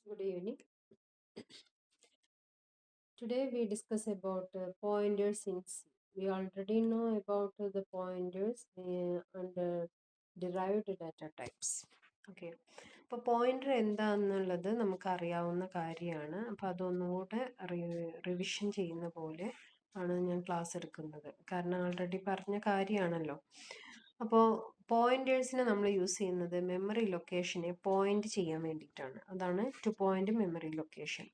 Good evening. Today we discuss about pointers in C. We already know about the pointers and derived data types. Okay. അപ്പോൾ pointer എന്താണെന്നുള്ളത് നമുക്കറിയാവുന്ന കാര്യമാണ്. അപ്പോൾ അതൊന്നുകൂടെ revision ചെയ്യുന്ന പോലെ ആണ് ഞാൻ ക്ലാസ് എടുക്കുന്നത്. കാരണം ആൾറെഡി പറഞ്ഞ കാര്യമാണല്ലോ. അപ്പോൾ പോയിന്റേഴ്സിനെ നമ്മൾ യൂസ് ചെയ്യുന്നത് മെമ്മറി ലൊക്കേഷനെ പോയിന്റ് ചെയ്യാൻ വേണ്ടിയിട്ടാണ്. അതാണ് to point memory location.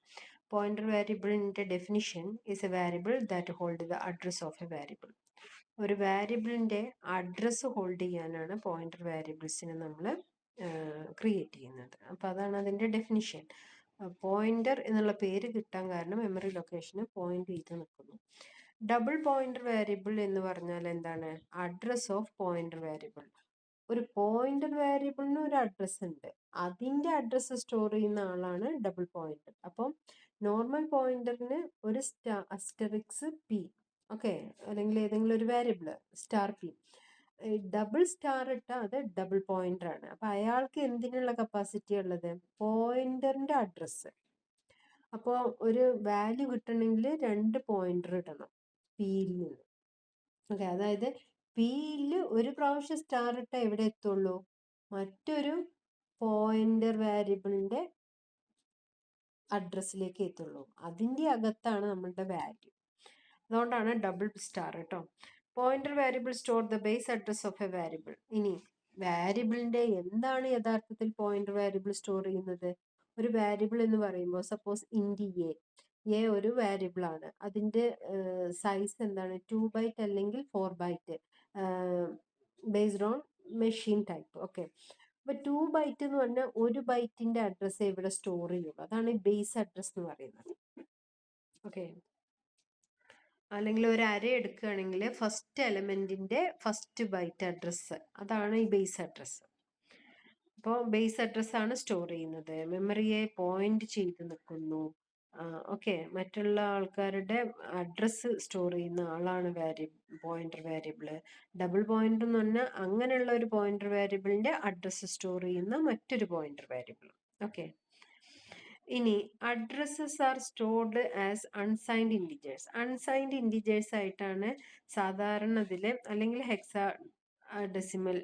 Pointer വേരിയബിളിൻ്റെ definition is a variable that hold the address of a variable. ഒരു വേരിയബിളിൻ്റെ അഡ്രസ്സ് ഹോൾഡ് ചെയ്യാനാണ് പോയിന്റർ വേരിയബിൾസിനെ നമ്മൾ ക്രിയേറ്റ് ചെയ്യുന്നത്. അപ്പോൾ അതാണ് അതിൻ്റെ ഡെഫിനിഷൻ. പോയിന്റർ എന്നുള്ള പേര് കിട്ടാൻ കാരണം മെമ്മറി ലൊക്കേഷന് പോയിന്റ് ചെയ്ത് നിൽക്കുന്നു. ഡബിൾ പോയിന്റർ വേരിയബിൾ എന്ന് പറഞ്ഞാൽ എന്താണ്? Address of pointer variable. ഒരു പോയിന്റർ വേരിയബിളിന് ഒരു അഡ്രസ് ഉണ്ട്, അതിൻ്റെ അഡ്രസ്സ് സ്റ്റോർ ചെയ്യുന്ന ആളാണ് ഡബിൾ പോയിന്റർ. അപ്പം നോർമൽ പോയിന്ററിന് ഒരു അസ്റ്ററിക്സ് പി, ഓക്കെ, അല്ലെങ്കിൽ ഏതെങ്കിലും ഒരു variable star P. Double star ഇട്ടാൽ അത് ഡബിൾ പോയിന്റർ ആണ്. അപ്പം അയാൾക്ക് എന്തിനുള്ള കപ്പാസിറ്റി ഉള്ളത്? പോയിന്ററിന്റെ അഡ്രസ്സ്. അപ്പോൾ ഒരു വാല്യൂ കിട്ടണമെങ്കിൽ 2 പോയിന്റർ ഇടണം പിയിൽ നിന്ന്. ഓക്കെ, അതായത് പിയിൽ ഒരു പ്രാവശ്യം സ്റ്റാർ ഇട്ടാൽ എവിടെ എത്തുള്ളൂ? മറ്റൊരു പോയിന്റർ വേരിയബിളിന്റെ അഡ്രസ്സിലേക്ക് എത്തുള്ളൂ. അതിൻ്റെ അകത്താണ് നമ്മളുടെ വാല്യൂ. അതുകൊണ്ടാണ് ഡബിൾ സ്റ്റാർ കേട്ടോ. Pointer variable store the base address of a variable. ഇനി വേരിയബിളിന്റെ എന്താണ് യഥാർത്ഥത്തിൽ പോയിന്റർ വേരിയബിൾ സ്റ്റോർ ചെയ്യുന്നത്? ഒരു വേരിയബിൾ എന്ന് പറയുമ്പോൾ സപ്പോസ് ഇൻഡി എ ഒരു വേരിയബിൾ ആണ്. അതിൻ്റെ സൈസ് എന്താണ്? 2 ബൈറ്റ് അല്ലെങ്കിൽ 4 byte based on machine type. Okay, അപ്പൊ 2 ബൈറ്റ് എന്ന് പറഞ്ഞാൽ ഒരു ബൈറ്റിന്റെ അഡ്രസ്സ് ഇവിടെ സ്റ്റോർ ചെയ്യുള്ളൂ. അതാണ് ബേസ് അഡ്രസ് എന്ന് പറയുന്നത്. ഓക്കെ, അല്ലെങ്കിൽ ഒരു അര എടുക്കുകയാണെങ്കിൽ ഫസ്റ്റ് എലമെന്റിന്റെ ഫസ്റ്റ് ബൈറ്റ് അഡ്രസ്സ്, അതാണ് ഈ ബേസ് അഡ്രസ്സ്. അപ്പോൾ ബേസ് അഡ്രസ് ആണ് സ്റ്റോർ ചെയ്യുന്നത്. മെമ്മറിയെ പോയിന്റ് ചെയ്ത് നിൽക്കുന്നു. ഓക്കെ, മറ്റുള്ള ആൾക്കാരുടെ അഡ്രസ്സ് സ്റ്റോർ ചെയ്യുന്ന ആളാണ് പോയിന്റർ വേരിയബിള്. ഡബിൾ പോയിന്റർ എന്ന് പറഞ്ഞാൽ അങ്ങനെയുള്ള ഒരു പോയിന്റർ വേരിയബിളിന്റെ അഡ്രസ്സ് സ്റ്റോർ ചെയ്യുന്ന മറ്റൊരു പോയിന്റർ വേരിയബിൾ. ഓക്കെ, ഇനി addresses R stored as unsigned integers. Unsigned integers ആയിട്ടാണ് സാധാരണ ഇതിൽ, അല്ലെങ്കിൽ ഹെക്സാ ഡെസിമൽ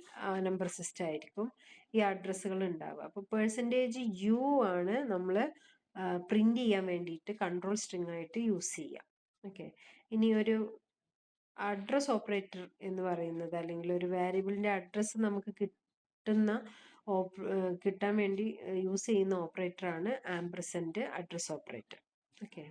നമ്പർ സിസ്റ്റം ആയിരിക്കും ഈ അഡ്രസ്സുകൾ ഉണ്ടാവുക. അപ്പോൾ %u ആണ് നമ്മൾ പ്രിന്റ് ചെയ്യാൻ വേണ്ടിയിട്ട് കൺട്രോൾ സ്ട്രിങ് ആയിട്ട് യൂസ് ചെയ്യാം. ഓക്കെ, ഇനി ഒരു അഡ്രസ് ഓപ്പറേറ്റർ എന്ന് പറയുന്നത്, അല്ലെങ്കിൽ ഒരു വേരിയബിളിന്റെ അഡ്രസ്സ് നമുക്ക് കിട്ടാൻ വേണ്ടി യൂസ് ചെയ്യുന്ന ഓപ്പറേറ്റർ ആണ് ആംപർസൻഡ് അഡ്രസ് ഓപ്പറേറ്റർ. ഓക്കെ,